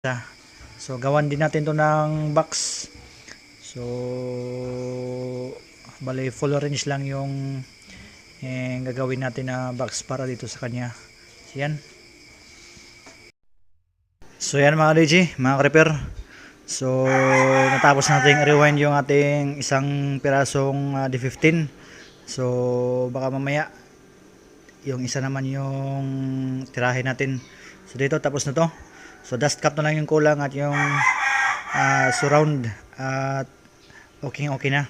So gawan din natin to ng box. So bali full orange lang yung gagawin natin na box para dito sa kanya. So yan. So yan mga DJ, mga creeper. So natapos nating rewind yung ating isang pirasong D15. So baka mamaya yung isa naman yung tirahin natin. So dito tapos na to. So dust cap na lang yung kulang at yung surround at okay na.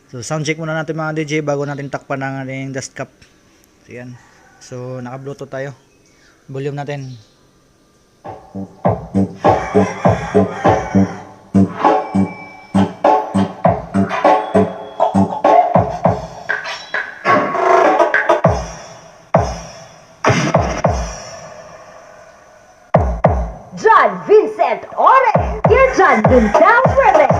So sound check muna natin mga DJ bago natin takpan ang ating dust cap. So yan. So naka bluetooth tayo. Volume natin. John Vincent Ore, your John Vincent Remix.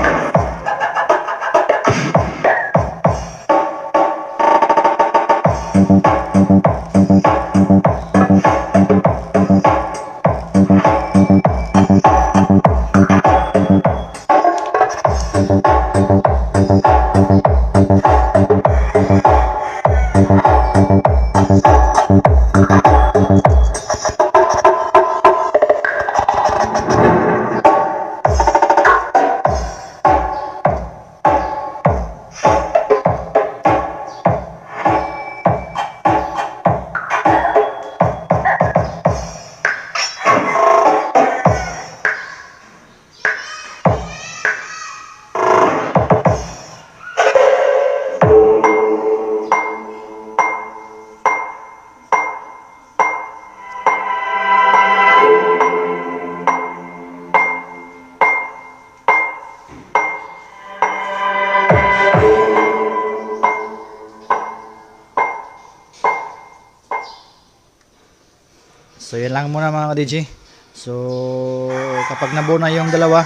So yan lang muna mga DJ. So kapag nabuo na yung dalawa,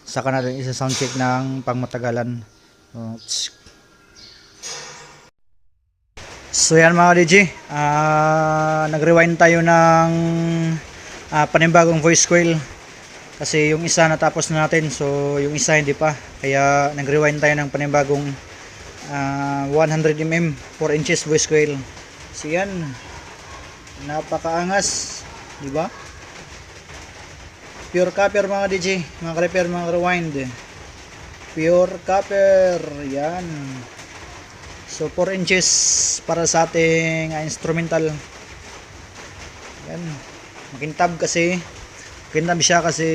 saka natin isa sound check ng pangmatagalan. So yan mga DJ, nag-rewind tayo ng panibagong voice coil kasi yung isa natapos na natin, so yung isa hindi pa, kaya nag-rewind tayo ng panibagong 100mm 4 inches voice coil. So yan, napakaangas, di ba? Pure copper mga DJ, mga repair, mga rewind. Pure copper, yan. So 4 inches para sa ating instrumental. Yan. Makintab kasi. Makintab siya kasi